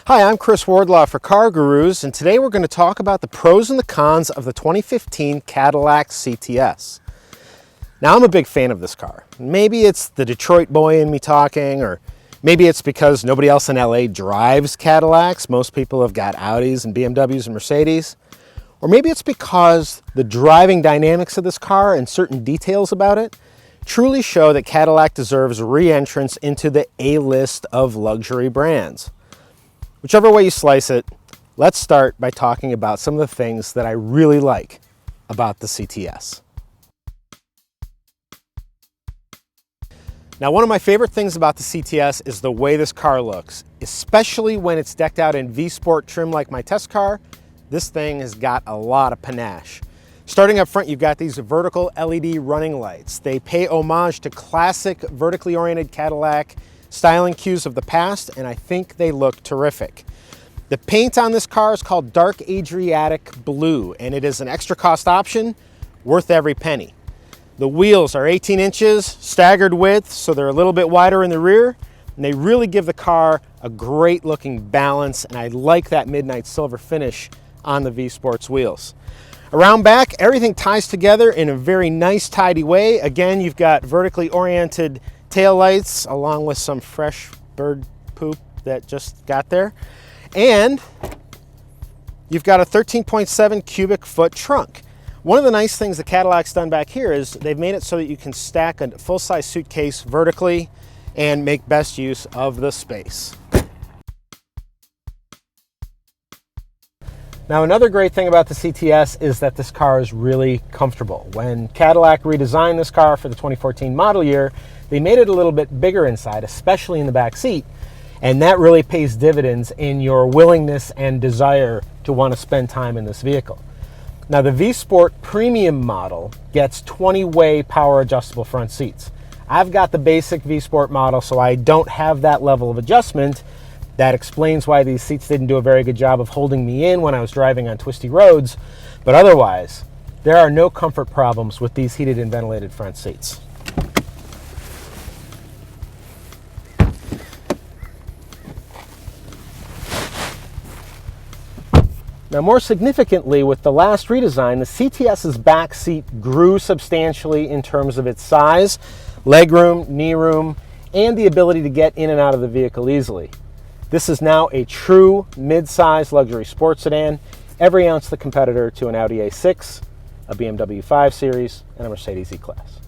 Hi, I'm Chris Wardlaw for CarGurus, and today we're going to talk about the pros and the cons of the 2015 Cadillac CTS. Now, I'm a big fan of this car. Maybe it's the Detroit boy in me talking, or maybe it's because nobody else in LA drives Cadillacs. Most people have got Audis and BMWs and Mercedes. Or maybe it's because the driving dynamics of this car and certain details about it truly show that Cadillac deserves re-entrance into the A-list of luxury brands. Whichever way you slice it, let's start by talking about some of the things that I really like about the CTS. Now, one of my favorite things about the CTS is the way this car looks, especially when it's decked out in V-Sport trim like my test car. This thing has got a lot of panache. Starting up front, you've got these vertical LED running lights. They pay homage to classic vertically oriented Cadillac styling cues of the past, and I think they look terrific. The paint on this car is called Dark Adriatic Blue, and it is an extra cost option worth every penny. The wheels are 18 inches, staggered width, so they're a little bit wider in the rear, and they really give the car a great looking balance, and I like that midnight silver finish on the V-Sport's wheels. Around back, everything ties together in a very nice, tidy way. Again, you've got vertically oriented tail lights along with some fresh bird poop that just got there. And you've got a 13.7 cubic foot trunk. One of the nice things that Cadillac's done back here is they've made it so that you can stack a full-size suitcase vertically and make best use of the space. Now, another great thing about the CTS is that this car is really comfortable. When Cadillac redesigned this car for the 2014 model year, they made it a little bit bigger inside, especially in the back seat, and that really pays dividends in your willingness and desire to want to spend time in this vehicle. Now, the V-Sport Premium model gets 20-way power adjustable front seats. I've got the basic V-Sport model, so I don't have that level of adjustment. That explains why these seats didn't do a very good job of holding me in when I was driving on twisty roads, but otherwise, there are no comfort problems with these heated and ventilated front seats. Now, more significantly, with the last redesign, the CTS's back seat grew substantially in terms of its size, legroom, knee room, and the ability to get in and out of the vehicle easily. This is now a true mid-size luxury sports sedan, every ounce the competitor to an Audi A6, a BMW 5 Series, and a Mercedes E-Class.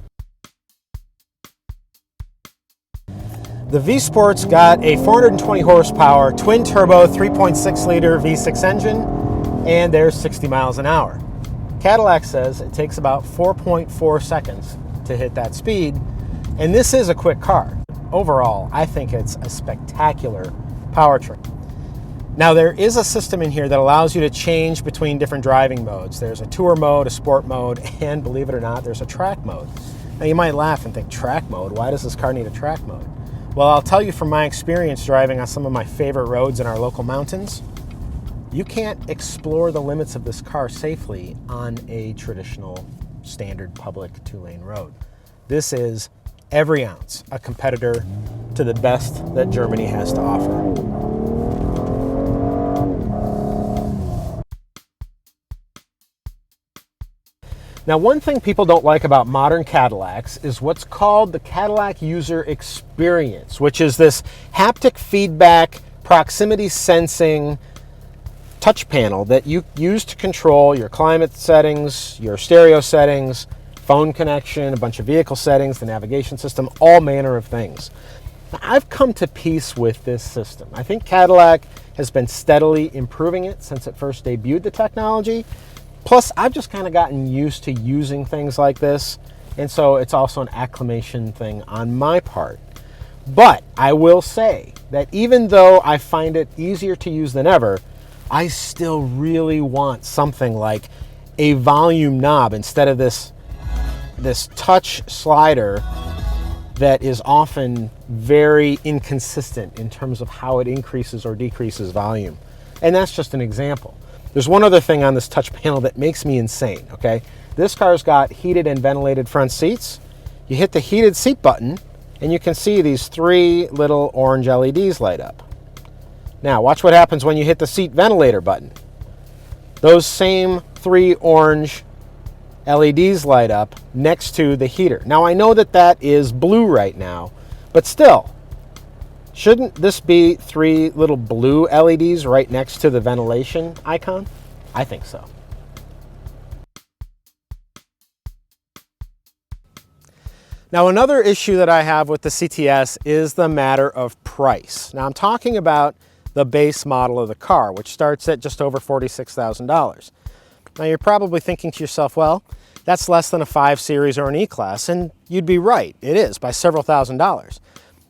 The V-Sport's got a 420 horsepower, twin-turbo, 3.6-liter V6 engine, and there's 60 miles an hour. Cadillac says it takes about 4.4 seconds to hit that speed, and this is a quick car. Overall, I think it's a spectacular powertrain. Now, there is a system in here that allows you to change between different driving modes. There's a tour mode, a sport mode, and believe it or not, there's a track mode. Now, you might laugh and think, track mode? Why does this car need a track mode? Well, I'll tell you from my experience driving on some of my favorite roads in our local mountains, you can't explore the limits of this car safely on a traditional standard public two-lane road. This is every ounce a competitor to the best that Germany has to offer. Now, one thing people don't like about modern Cadillacs is what's called the Cadillac user experience, which is this haptic feedback, proximity sensing touch panel that you use to control your climate settings, your stereo settings, phone connection, a bunch of vehicle settings, the navigation system, all manner of things. Now, I've come to peace with this system. I think Cadillac has been steadily improving it since it first debuted the technology. Plus, I've just kind of gotten used to using things like this, and so it's also an acclimation thing on my part. But I will say that even though I find it easier to use than ever, I still really want something like a volume knob instead of this touch slider that is often very inconsistent in terms of how it increases or decreases volume. And that's just an example. There's one other thing on this touch panel that makes me insane, okay? This car's got heated and ventilated front seats. You hit the heated seat button and you can see these three little orange LEDs light up. Now, watch what happens when you hit the seat ventilator button. Those same 3 orange LEDs light up next to the heater. Now, I know that that is blue right now, but still, shouldn't this be 3 little blue LEDs right next to the ventilation icon? I think so. Now, another issue that I have with the CTS is the matter of price. Now, I'm talking about the base model of the car, which starts at just over $46,000. Now, you're probably thinking to yourself, well, that's less than a 5 Series or an E-Class, and you'd be right. It is, by several $1,000s.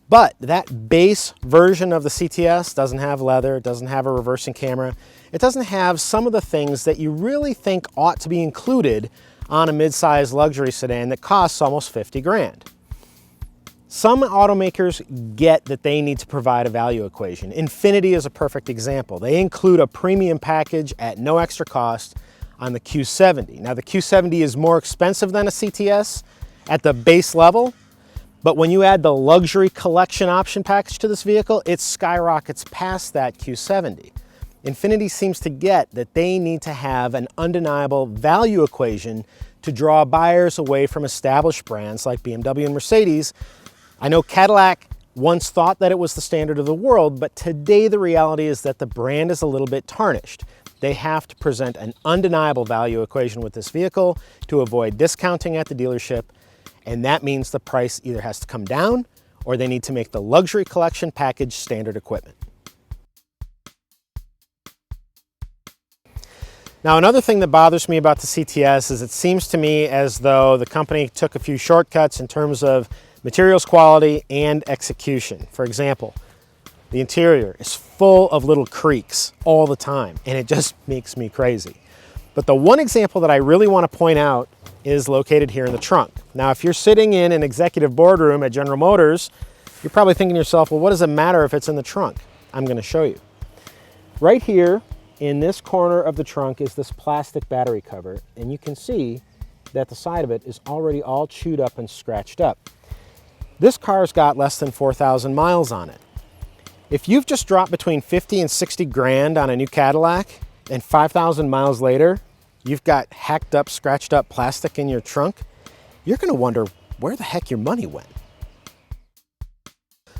But that base version of the CTS doesn't have leather, it doesn't have a reversing camera, it doesn't have some of the things that you really think ought to be included on a mid-size luxury sedan that costs almost 50 grand. Some automakers get that they need to provide a value equation. Infiniti is a perfect example. They include a premium package at no extra cost on the Q70. Now, the Q70 is more expensive than a CTS at the base level, but when you add the luxury collection option package to this vehicle, it skyrockets past that Q70. Infiniti seems to get that they need to have an undeniable value equation to draw buyers away from established brands like BMW and Mercedes. I know Cadillac once thought that it was the standard of the world, but today the reality is that the brand is a little bit tarnished. They have to present an undeniable value equation with this vehicle to avoid discounting at the dealership, and that means the price either has to come down or they need to make the luxury collection package standard equipment. Now, another thing that bothers me about the CTS is it seems to me as though the company took a few shortcuts in terms of materials quality and execution. For example, the interior is full of little creaks all the time, and it just makes me crazy. But the one example that I really want to point out is located here in the trunk. Now, if you're sitting in an executive boardroom at General Motors, you're probably thinking to yourself, well, what does it matter if it's in the trunk? I'm going to show you. Right here, in this corner of the trunk is this plastic battery cover, and you can see that the side of it is already all chewed up and scratched up. This car's got less than 4,000 miles on it. If you've just dropped between 50 and 60 grand on a new Cadillac, and 5,000 miles later, you've got hacked up, scratched up plastic in your trunk, you're gonna wonder where the heck your money went.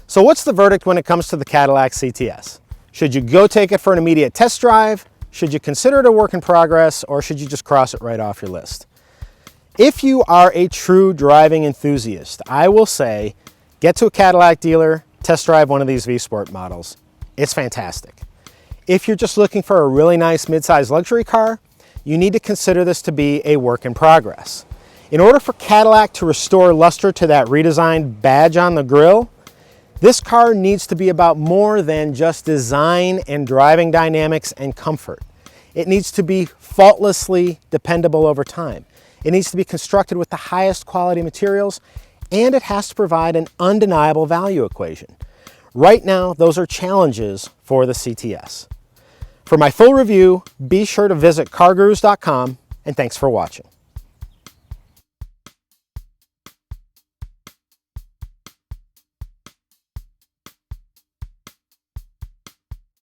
So what's the verdict when it comes to the Cadillac CTS? Should you go take it for an immediate test drive? Should you consider it a work in progress, or should you just cross it right off your list? If you are a true driving enthusiast, I will say, get to a Cadillac dealer, test drive one of these V-Sport models. It's fantastic. If you're just looking for a really nice mid-size luxury car, you need to consider this to be a work in progress. In order for Cadillac to restore luster to that redesigned badge on the grille, this car needs to be about more than just design and driving dynamics and comfort. It needs to be faultlessly dependable over time. It needs to be constructed with the highest quality materials, and it has to provide an undeniable value equation. Right now, those are challenges for the CTS. For my full review, be sure to visit CarGurus.com, and thanks for watching.